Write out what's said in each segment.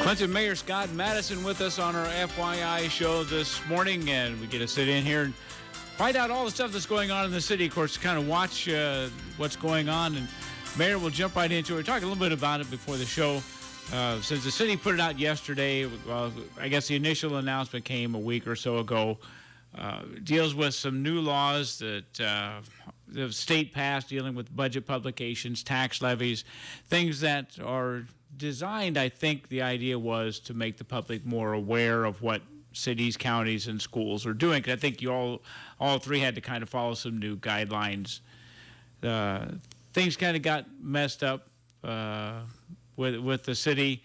Clinton Mayor Scott Maddasion with us on our FYI show this morning, and we get to sit in here and find out all the stuff that's going on in the city. Of course, kind of watch what's going on, and Mayor will jump right into it. We're talking a little bit about it before the show. Since the city put it out yesterday, well, I guess the initial announcement came a week or so ago. Deals with some new laws that the state passed dealing with budget publications, tax levies, things that are designed, I think the idea was to make the public more aware of what cities, counties, and schools are doing. 'Cause I think you all three had to kind of follow some new guidelines. Things kind of got messed up with the city.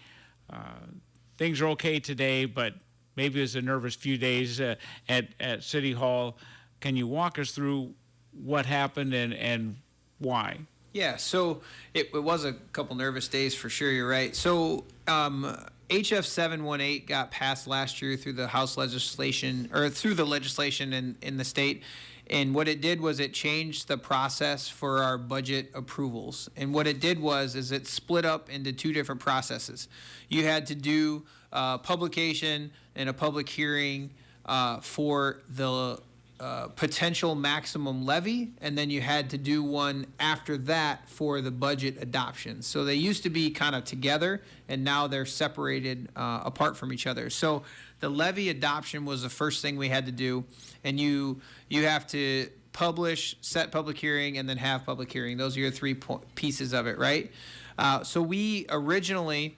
Things are okay today, but maybe it was a nervous few days at City Hall. Can you walk us through what happened and why? Yeah, so it was a couple nervous days for sure, you're right. So HF 718 got passed last year through the House legislation, or through the legislation in the state. And what it did was it changed the process for our budget approvals. And what it did is it split up into two different processes. You had to do publication and a public hearing for the potential maximum levy, and then you had to do one after that for the budget adoption. So they used to be kind of together, and now they're separated apart from each other. So the levy adoption was the first thing we had to do, and you have to publish, set public hearing, and then have public hearing. Those are your three pieces of it, right? So we originally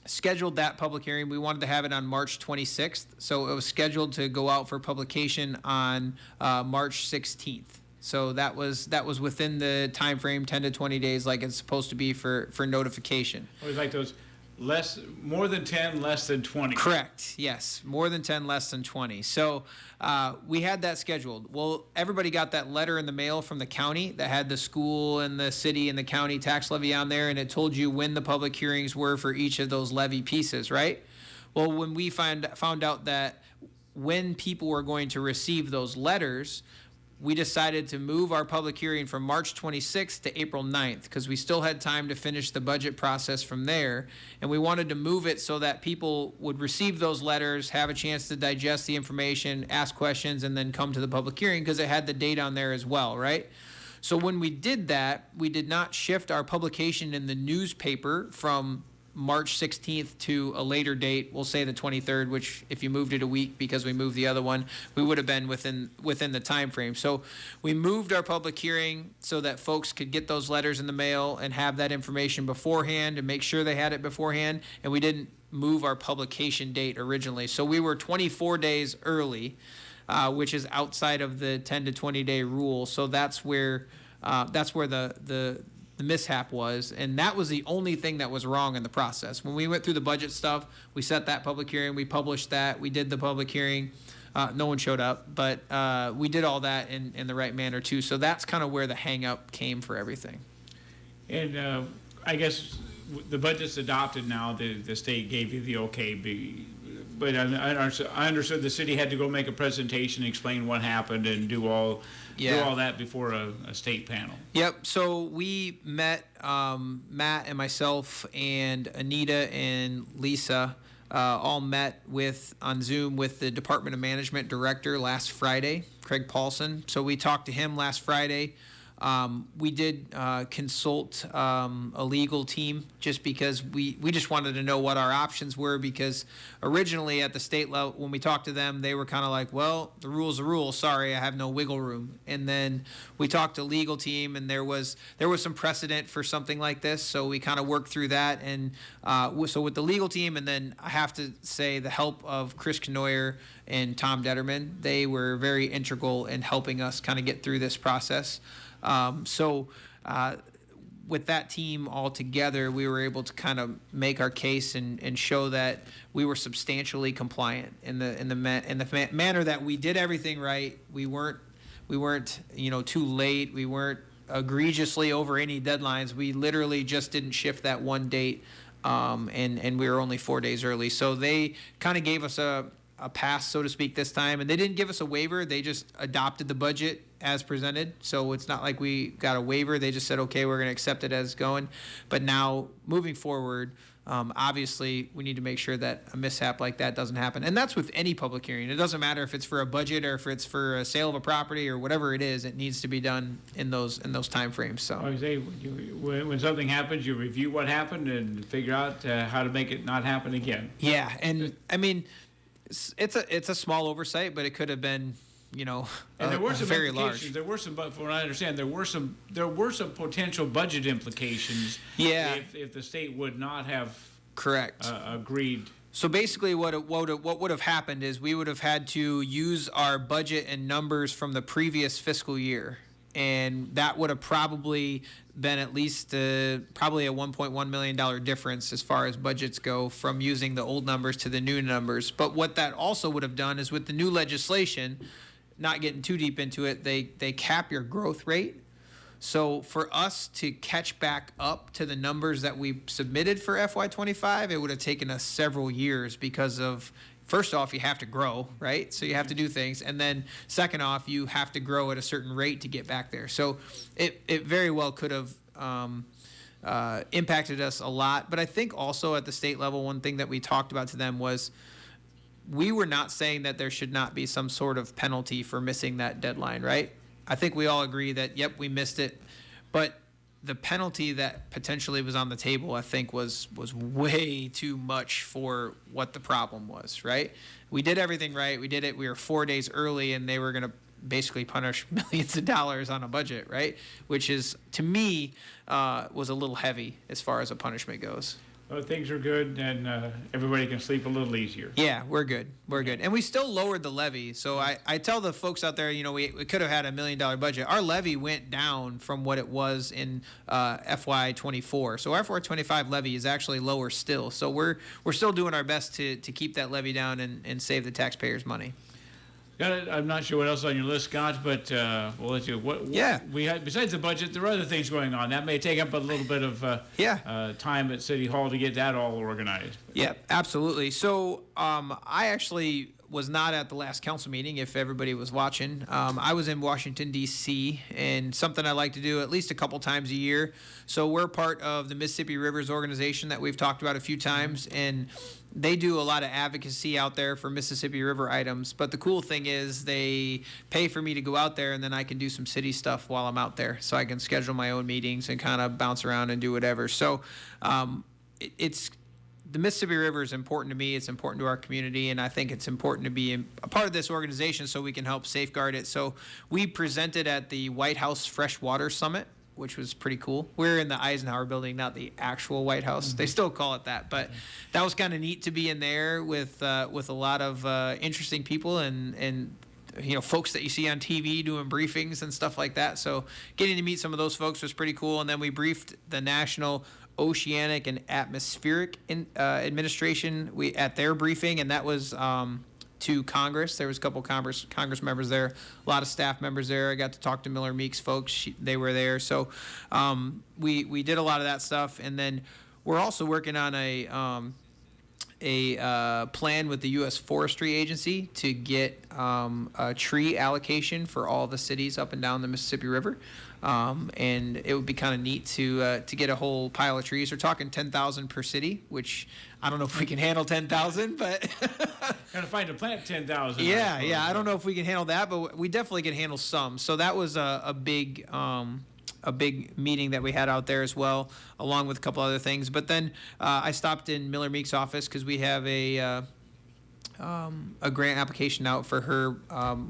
scheduled that public hearing. We wanted to have it on March 26th. So it was scheduled to go out for publication on March 16th. So that was within the time frame, 10 to 20 days, like it's supposed to be for notification. It was like those more than 10, less than 20. Correct. Yes. More than 10, less than 20. So we had that scheduled. Well, everybody got that letter in the mail from the county that had the school and the city and the county tax levy on there, and it told you when the public hearings were for each of those levy pieces, right? Well, when we found out that when people were going to receive those letters, we decided to move our public hearing from March 26th to April 9th because we still had time to finish the budget process from there. And we wanted to move it so that people would receive those letters, have a chance to digest the information, ask questions, and then come to the public hearing because it had the date on there as well, right? So when we did that, we did not shift our publication in the newspaper from March 16th to a later date, we'll say the 23rd, which if you moved it a week because we moved the other one, we would have been within the time frame. So we moved our public hearing so that folks could get those letters in the mail and have that information beforehand and make sure they had it beforehand, and we didn't move our publication date originally. So we were 24 days early, which is outside of the 10 to 20 day rule. So that's where the mishap was, and that was the only thing that was wrong in the process. When we went through the budget stuff, we set that public hearing, we published that, we did the public hearing, no one showed up, but we did all that in the right manner too. So that's kind of where the hang up came for everything. And I guess the budget's adopted now, the state gave you the okay, but I understood the city had to go make a presentation, explain what happened, and do all that before a state panel. Yep. So we met, Matt and myself and Anita and Lisa all met on Zoom with the Department of Management Director last Friday, Craig Paulson. So we talked to him last Friday. We did consult a legal team just because we just wanted to know what our options were, because originally at the state level, when we talked to them, they were kind of like, well, the rule's a rule. Sorry, I have no wiggle room. And then we talked to legal team, and there was some precedent for something like this. So we kind of worked through that. And so with the legal team, and then I have to say the help of Chris Knoyer and Tom Detterman, they were very integral in helping us kind of get through this process. With that team all together, we were able to kind of make our case and show that we were substantially compliant in the manner that we did everything right. We weren't too late. We weren't egregiously over any deadlines. We literally just didn't shift that one date, and we were only 4 days early. So they kind of gave us a pass, so to speak, this time, and they didn't give us a waiver. They just adopted the budget as presented. So it's not like we got a waiver. They just said, okay, we're going to accept it as going. But now moving forward, Obviously, we need to make sure that a mishap like that doesn't happen. And that's with any public hearing. It doesn't matter if it's for a budget or if it's for a sale of a property or whatever it is. It needs to be done in those time frames. So I say, when something happens, you review what happened and figure out how to make it not happen again. Yeah, and I mean, it's a small oversight, but it could have been, and there were some very large. There were some, but from what I understand, there were some potential budget implications. Yeah. If the state would not have correct agreed. So basically, what would have happened is we would have had to use our budget and numbers from the previous fiscal year, and that would have probably been at least probably a $1.1 million difference as far as budgets go from using the old numbers to the new numbers. But what that also would have done is with the new legislation, not getting too deep into it, they cap your growth rate. So for us to catch back up to the numbers that we submitted for FY25, it would have taken us several years because of, first off, you have to grow, right? So you have to do things. And then second off, you have to grow at a certain rate to get back there. So it very well could have impacted us a lot. But I think also at the state level, one thing that we talked about to them was we were not saying that there should not be some sort of penalty for missing that deadline, right? I think we all agree that, yep, we missed it. But the penalty that potentially was on the table, I think, was way too much for what the problem was, right? We did everything right. We did it. We were 4 days early, and they were going to basically punish millions of dollars on a budget, right? Which is, to me, was a little heavy as far as a punishment goes. Well, things are good, and everybody can sleep a little easier. Yeah, we're good. We're good. And we still lowered the levy. So I tell the folks out there, we could have had $1 million budget. Our levy went down from what it was in FY24. So our FY25 levy is actually lower still. So we're still doing our best to keep that levy down and save the taxpayers money. I'm not sure what else is on your list, Scott, but we'll let you. Yeah. We had, besides the budget, there are other things going on. That may take up a little bit of time at City Hall to get that all organized. Yeah, absolutely. So I actually was not at the last council meeting, if everybody was watching. I was in Washington, D.C., and something I like to do at least a couple times a year. So we're part of the Mississippi Rivers organization that we've talked about a few times, and they do a lot of advocacy out there for Mississippi River items. But the cool thing is they pay for me to go out there, and then I can do some city stuff while I'm out there. So I can schedule my own meetings and kind of bounce around and do whatever. So the Mississippi River is important to me. It's important to our community, and I think it's important to be a part of this organization so we can help safeguard it. So we presented at the White House Freshwater Summit, which was pretty cool. We're in the Eisenhower building, not the actual White House. Mm-hmm. They still call it that, but that was kind of neat to be in there with a lot of interesting people and folks that you see on TV doing briefings and stuff like that. So getting to meet some of those folks was pretty cool. And then we briefed the National Oceanic and Atmospheric Administration at their briefing, and that was to Congress. There was a couple Congress members there, a lot of staff members there. I got to talk to Miller Meeks folks. They were there. So we did a lot of that stuff. And then we're also working on a plan with the U.S. Forestry Agency to get a tree allocation for all the cities up and down the Mississippi River. And it would be kind of neat to get a whole pile of trees. We're talking 10,000 per city, which I don't know if we can handle 10,000, but gotta find a plant 10,000. Yeah. I don't know if we can handle that, but we definitely can handle some. So that was a big meeting that we had out there as well, along with a couple other things. But then I stopped in Miller Meeks' office because we have a grant application out for her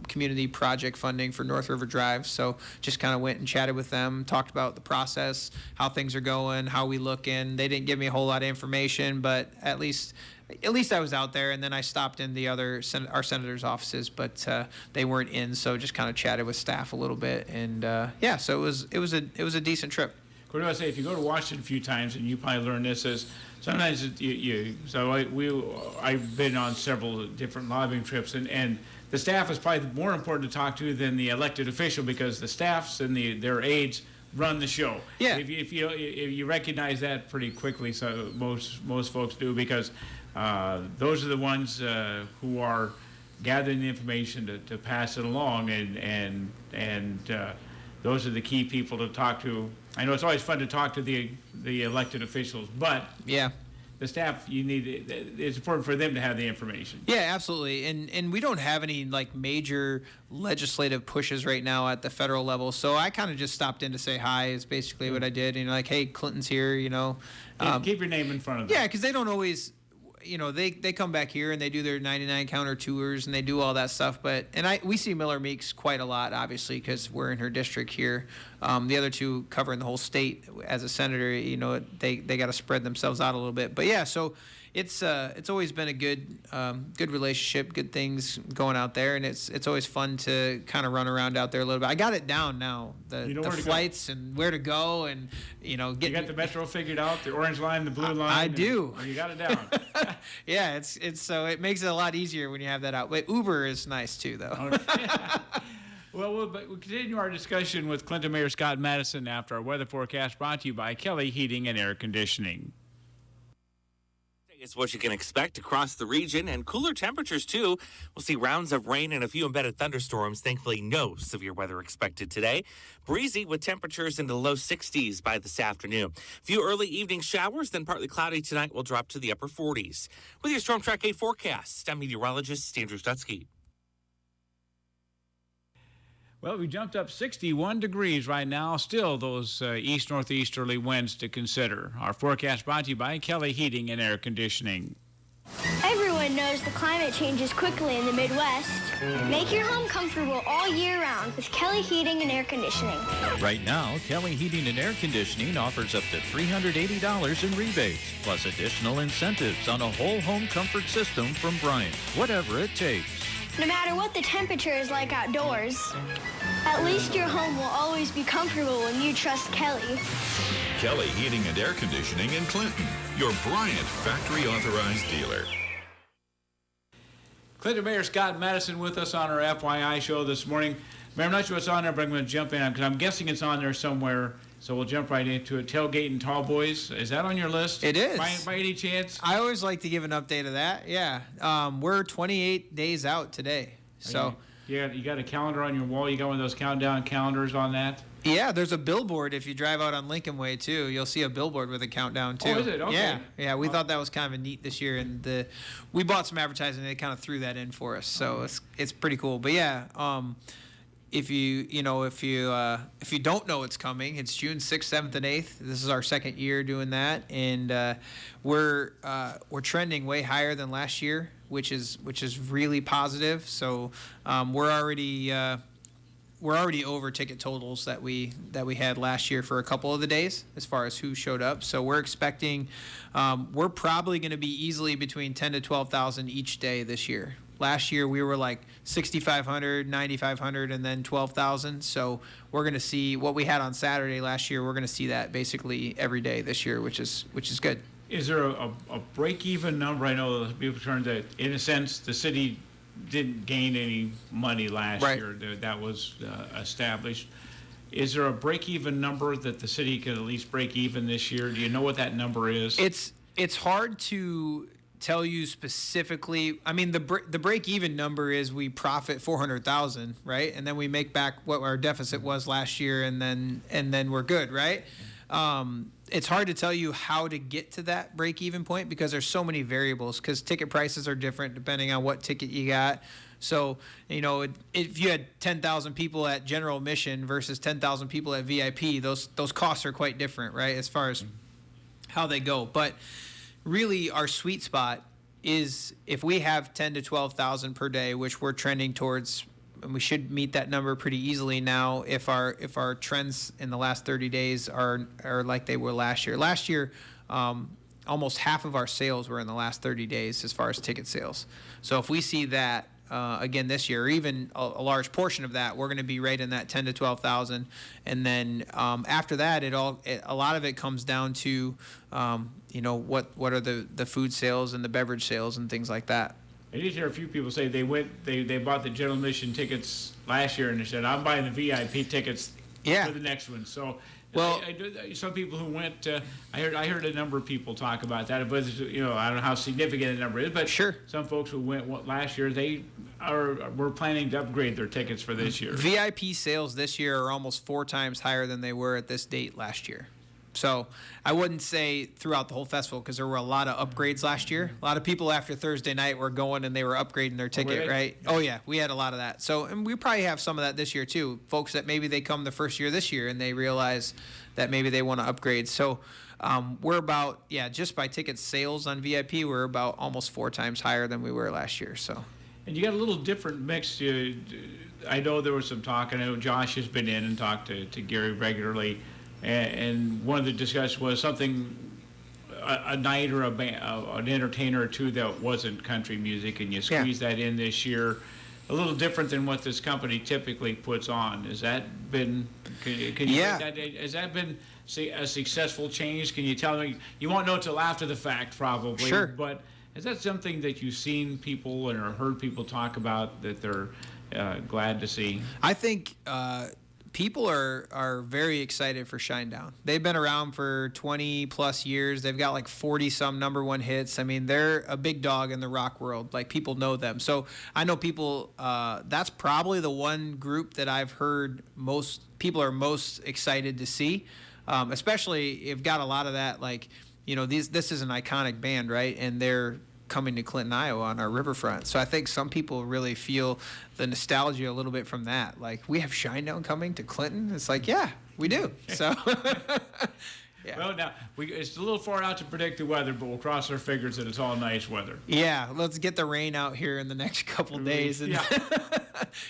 community project funding for North River Drive. So just kind of went and chatted with them, talked about the process, how things are going, how we looking. They didn't give me a whole lot of information, but at least I was out there. And then I stopped in our senators' offices, but they weren't in. So just kind of chatted with staff a little bit, and so it was a decent trip. What do I say? If you go to Washington a few times, and you probably learn this, is sometimes I've been on several different lobbying trips, and the staff is probably more important to talk to than the elected official, because the staffs and their aides run the show. Yeah. If you recognize that pretty quickly, so most folks do, because those are the ones who are gathering the information to pass it along, and those are the key people to talk to. I know it's always fun to talk to the elected officials, but yeah, the staff, it's important for them to have the information. Yeah, absolutely. And we don't have any like major legislative pushes right now at the federal level. So I kind of just stopped in to say hi is basically what I did. And like, hey, Clinton's here, Keep your name in front of them. Yeah, because they don't always, they come back here and they do their 99 counter tours and they do all that stuff. We see Miller Meeks quite a lot, obviously, because we're in her district here. The other two covering the whole state as a senator, they got to spread themselves out a little bit. But yeah, so it's always been a good relationship, good things going out there, and it's always fun to kind of run around out there a little bit. I got it down now, the flights and where to go, and you got the metro figured out, the orange line, the blue line. I do. You got it down. Yeah, it's so it makes it a lot easier when you have that out. But Uber is nice too, though. Okay. Well, we'll continue our discussion with Clinton Mayor Scott Maddasion after our weather forecast brought to you by Kelly Heating and Air Conditioning. Is what you can expect across the region, and cooler temperatures too. We'll see rounds of rain and a few embedded thunderstorms. Thankfully, no severe weather expected today. Breezy with temperatures into the low 60s by this afternoon. A few early evening showers, then partly cloudy tonight will drop to the upper 40s. With your Storm Track 8 forecast, I'm meteorologist Andrew Stutzky. Well, we jumped up 61 degrees right now. Still those east-northeasterly winds to consider. Our forecast brought to you by Kelly Heating and Air Conditioning. Everyone knows the climate changes quickly in the Midwest. Make your home comfortable all year round with Kelly Heating and Air Conditioning. Right now, Kelly Heating and Air Conditioning offers up to $380 in rebates, plus additional incentives on a whole home comfort system from Bryant, whatever it takes. No matter what the temperature is like outdoors, at least your home will always be comfortable when you trust Kelly. Kelly Heating and Air Conditioning in Clinton, your Bryant factory authorized dealer. Clinton Mayor Scott Maddasion with us on our FYI show this morning. Mayor, I'm not sure what's on there, but I'm going to jump in because I'm guessing it's on there somewhere. So we'll jump right into it. Tailgate and Tall Boys. Is that on your list? It is. By any chance? I always like to give an update of that. Yeah. We're 28 days out today. So you got a calendar on your wall? You got one of those countdown calendars on that? Yeah, there's a billboard. If you drive out on Lincoln Way, too, you'll see a billboard with a countdown, too. Oh, is it? Okay. Yeah. We thought that was kind of neat this year, and we bought some advertising, and they kind of threw that in for us. So it's pretty cool. But, yeah, if you don't know it's coming, it's June 6th, 7th, and 8th. This is our second year doing that, and we're trending way higher than last year, which is really positive. So we're already over ticket totals that we had last year for a couple of the days as far as who showed up. So we're expecting we're probably going to be easily between 10 to 12,000 each day this year. Last year we were like 6,500, 9,500, and then 12,000. So we're going to see what we had on Saturday last year. We're going to see that basically every day this year, which is good. Is there a break-even number? I know people turn that, in a sense, the city didn't gain any money last year. That was established. Is there a break-even number that the city could at least break even this year? Do you know what that number is? It's hard to tell you specifically. I mean, the break-even number is we profit $400,000, right? And then we make back what our deficit was last year, and then we're good, right? It's hard to tell you how to get to that break-even point because there's so many variables, because ticket prices are different depending on what ticket you got. So, if you had 10,000 people at general admission versus 10,000 people at VIP, those costs are quite different, right, as far as how they go. But really our sweet spot is if we have 10 to 12,000 per day, which we're trending towards, and we should meet that number pretty easily now if our trends in the last 30 days are like they were last year. Last year, almost half of our sales were in the last 30 days as far as ticket sales. So if we see that again this year, or even a large portion of that, we're going to be right in that 10 to 12,000. And then after that, a lot of it comes down to what are the food sales and the beverage sales and things like that. I did hear a few people say they bought the general admission tickets last year, and they said, I'm buying the VIP tickets for the next one. So, well, some people who went, I heard a number of people talk about that, but I don't know how significant the number is, but sure, some folks who went last year, were planning to upgrade their tickets for this year. VIP sales this year are almost 4 times higher than they were at this date last year. So I wouldn't say throughout the whole festival because there were a lot of upgrades last year. A lot of people after Thursday night were going and they were upgrading their ticket, right? Oh, yeah. We had a lot of that. So, and we probably have some of that this year, too. Folks that maybe they come the first year this year and they realize that maybe they want to upgrade. So we're about, just by ticket sales on VIP, we're about almost 4 times higher than we were last year. So. And you got a little different mix. I know there was some talk. I know Josh has been in and talked to Gary regularly. And one of the discussions was something, a night or an entertainer or two that wasn't country music, and you squeeze that in this year. A little different than what this company typically puts on. Has that been? Has that been a successful change? Can you tell me? You won't know till after the fact, probably. Sure. But is that something that you've seen people or heard people talk about that they're glad to see? I think. People are very excited for Shinedown. They've been around for 20 plus years. They've got like 40 some #1 hits. I mean, they're a big dog in the rock world. Like, people know them. So I know people, that's probably the one group that I've heard most people are most excited to see. Especially you've got a lot of that, like, this is an iconic band, right? And they're coming to Clinton, Iowa on our riverfront. So I think some people really feel the nostalgia a little bit from that. Like, we have Shinedown coming to Clinton? It's like, yeah, we do. So, yeah. Well, now, it's a little far out to predict the weather, but we'll cross our fingers that it's all nice weather. Yeah, let's get the rain out here in the next couple days. And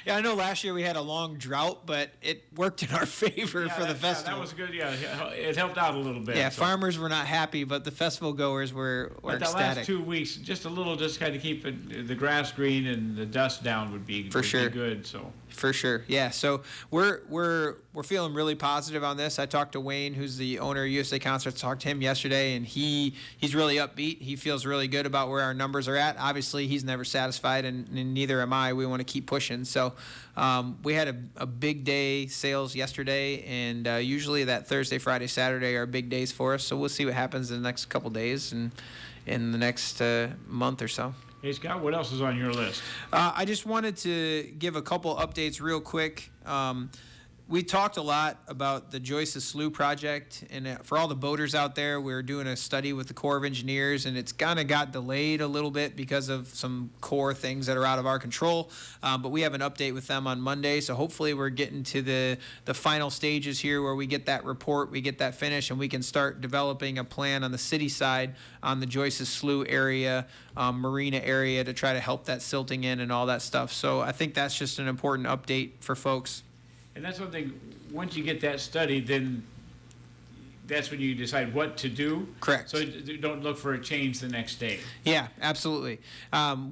yeah, I know last year we had a long drought, but it worked in our favor for the festival. Yeah, that was good. Yeah, it helped out a little bit. Yeah, farmers were not happy, but the festival goers were ecstatic. The last 2 weeks, just kind of keep the grass green and the dust down would be good. So. For sure, yeah. So we're feeling really positive on this. I talked to Wayne, who's the owner of USA Concerts. Talked to him yesterday, and he's really upbeat. He feels really good about where our numbers are at. Obviously, he's never satisfied, and neither am I. We want to keep pushing. So we had a big day sales yesterday, and usually that Thursday, Friday, Saturday are big days for us. So we'll see what happens in the next couple days and in the next month or so. Hey, Scott, what else is on your list? I just wanted to give a couple updates real quick. We talked a lot about the Joyce's Slough project, and for all the boaters out there, we're doing a study with the Corps of Engineers, and it's kind of got delayed a little bit because of some core things that are out of our control. But we have an update with them on Monday, so hopefully we're getting to the final stages here where we get that report, we get that finished, and we can start developing a plan on the city side on the Joyce's Slough area, marina area, to try to help that silting in and all that stuff. So I think that's just an important update for folks. And that's something, once you get that study, then that's when you decide what to do. Correct. So don't look for a change the next day. Yeah, absolutely.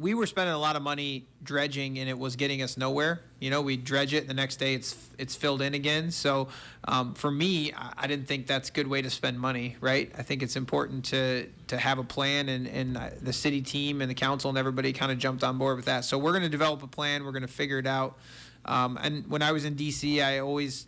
We were spending a lot of money dredging, and it was getting us nowhere. We dredge it, the next day it's filled in again. So for me, I didn't think that's a good way to spend money, right? I think it's important to have a plan, and the city team and the council and everybody kind of jumped on board with that. So we're going to develop a plan. We're going to figure it out. And when I was in D.C., I always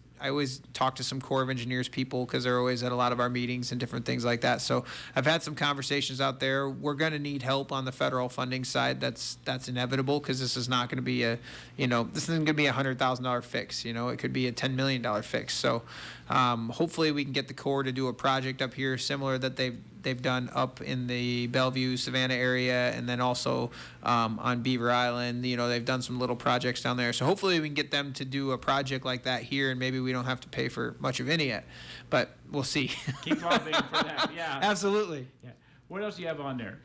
talk to some Corps of Engineers people because they're always at a lot of our meetings and different things like that. So I've had some conversations out there. We're going to need help on the federal funding side. That's inevitable because this is not going to be this isn't going to be a $100,000 fix. It could be a $10 million fix. So hopefully we can get the Corps to do a project up here similar that they've done up in the Bellevue, Savannah area, and then also on Beaver Island. They've done some little projects down there. So hopefully we can get them to do a project like that here, and maybe we don't have to pay for much of any yet. But we'll see. Keep lobbying for that. Yeah. Absolutely. Yeah. What else do you have on there?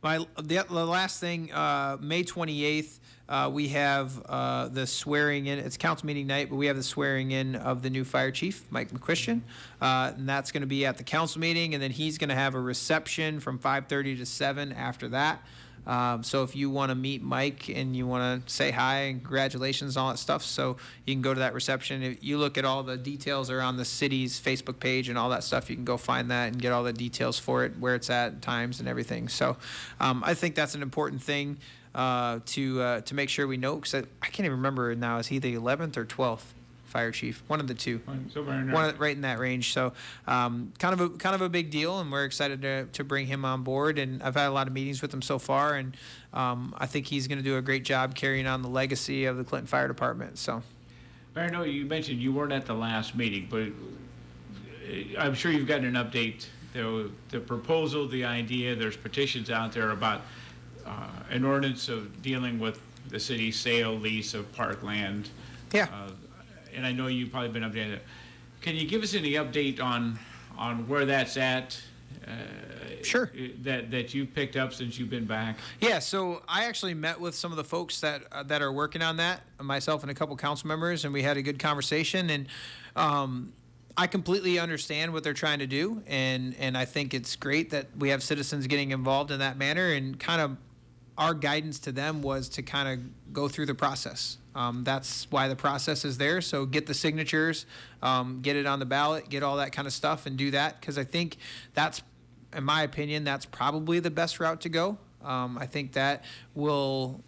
The last thing, May 28th, we have the swearing in. It's council meeting night, but we have the swearing in of the new fire chief, Mike McChristian, and that's going to be at the council meeting, and then he's going to have a reception from 5:30 to 7 after that. So if you want to meet Mike and you want to say hi and congratulations and all that stuff, so you can go to that reception. If you look at all the details are on the city's Facebook page and all that stuff, you can go find that and get all the details for it, where it's at, times and everything. So I think that's an important thing to make sure we know, because I can't even remember now. Is he the 11th or 12th? Fire chief, one of the two, right in that range. So kind of a big deal, and we're excited to bring him on board. And I've had a lot of meetings with him so far, and I think he's going to do a great job carrying on the legacy of the Clinton Fire Department. So, I know you mentioned you weren't at the last meeting, but I'm sure you've gotten an update. The proposal, the idea, there's petitions out there about an ordinance of dealing with the city's sale, lease of parkland. Yeah. And I know you've probably been updated. Can you give us any update on where that's at? Sure. That you've picked up since you've been back? Yeah, so I actually met with some of the folks that are working on that, myself and a couple council members, and we had a good conversation. And I completely understand what they're trying to do, and I think it's great that we have citizens getting involved in that manner. And kind of our guidance to them was to kind of go through the process. That's why the process is there. So get the signatures, get it on the ballot, get all that kind of stuff, and do that, because I think that's, in my opinion, that's probably the best route to go. I think that will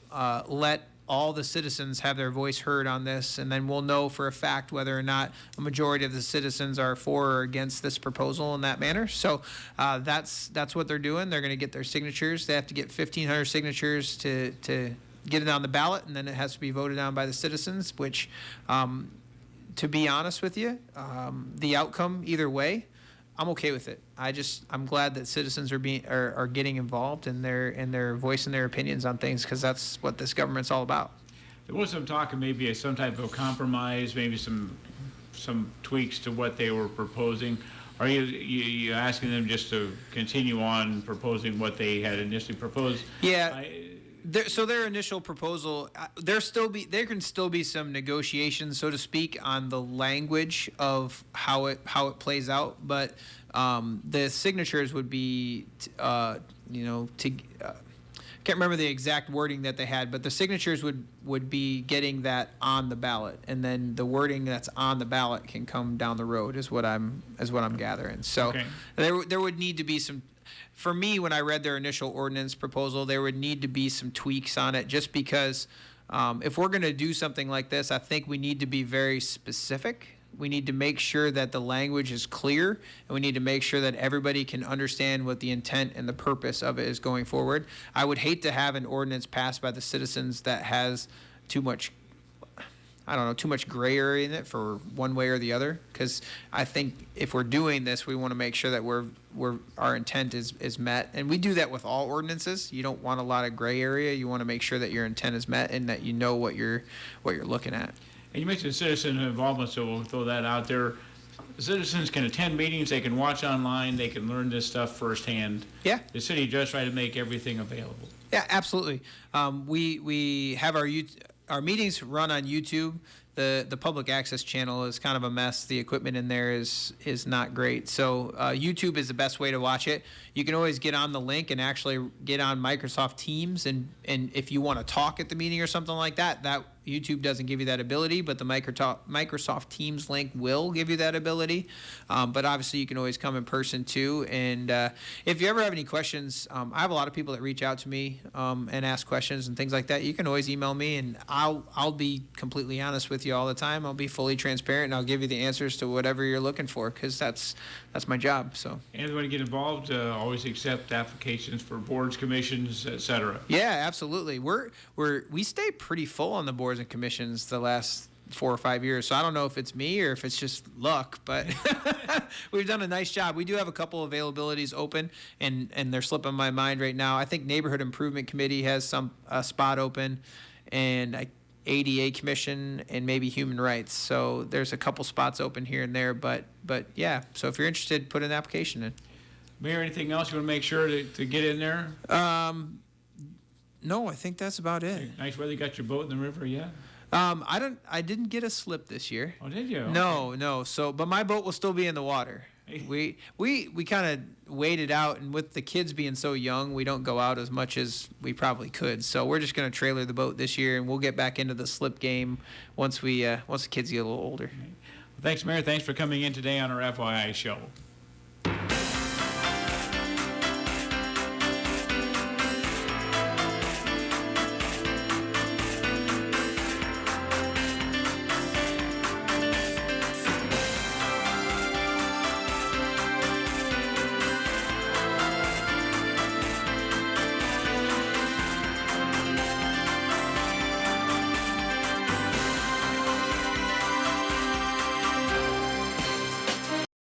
let all the citizens have their voice heard on this, and then we'll know for a fact whether or not a majority of the citizens are for or against this proposal in that manner. So that's what they're doing. They're going to get their signatures. They have to get 1,500 signatures to get it on the ballot, and then it has to be voted on by the citizens, which, to be honest with you, the outcome either way, I'm okay with it. I'm glad that citizens are getting involved, and they're voicing their opinions on things, because that's what this government's all about. There was some talk of maybe some type of compromise, maybe some tweaks to what they were proposing. Are you asking them just to continue on proposing what they had initially proposed? Yeah. So their initial proposal, there can still be some negotiations, so to speak, on the language of how it plays out, but the signatures would be, can't remember the exact wording that they had, but the signatures would be getting that on the ballot, and then the wording that's on the ballot can come down the road, is what I'm gathering. So okay. There would need to be some. For me, when I read their initial ordinance proposal, there would need to be some tweaks on it, just because if we're going to do something like this, I think we need to be very specific. We need to make sure that the language is clear, and we need to make sure that everybody can understand what the intent and the purpose of it is going forward. I would hate to have an ordinance passed by the citizens that has too much gray area in it for one way or the other, because I think if we're doing this, we want to make sure that our intent is met, and we do that with all ordinances. You don't want a lot of gray area. You want to make sure that your intent is met and that you know what you're looking at. And you mentioned citizen involvement, so we'll throw that out there. Citizens can attend meetings, they can watch online, they can learn this stuff firsthand. Yeah. The city does try to make everything available. Yeah, absolutely. We have our meetings run on YouTube. The public access channel is kind of a mess. The equipment in there is not great. So YouTube is the best way to watch it. You can always get on the link and actually get on Microsoft Teams, and if you want to talk at the meeting or something like that YouTube doesn't give you that ability, but the Microsoft Teams link will give you that ability. But obviously you can always come in person too. And if you ever have any questions, I have a lot of people that reach out to me and ask questions and things like that. You can always email me, and I'll be completely honest with you all the time. I'll be fully transparent, and I'll give you the answers to whatever you're looking for, because that's my job. So. And if you want to get involved, always accept applications for boards, commissions, etc. Yeah, absolutely. We stay pretty full on the boards and commissions the last 4 or 5 years. So I don't know if it's me or if it's just luck, but we've done a nice job. We do have a couple availabilities open, and they're slipping my mind right now. I think Neighborhood Improvement Committee has a spot open, and ADA Commission, and maybe Human Rights. So there's a couple spots open here and there, but yeah. So if you're interested, put an application in. Mayor, anything else you want to make sure to get in there? No, I think that's about it. Nice weather. You got your boat in the river yet? I didn't get a slip this year. Oh, did you? No. So, but my boat will still be in the water. We kind of waited out, and with the kids being so young, we don't go out as much as we probably could. So we're just going to trailer the boat this year, and we'll get back into the slip game once the kids get a little older. Well, thanks, Mayor. Thanks for coming in today on our FYI show.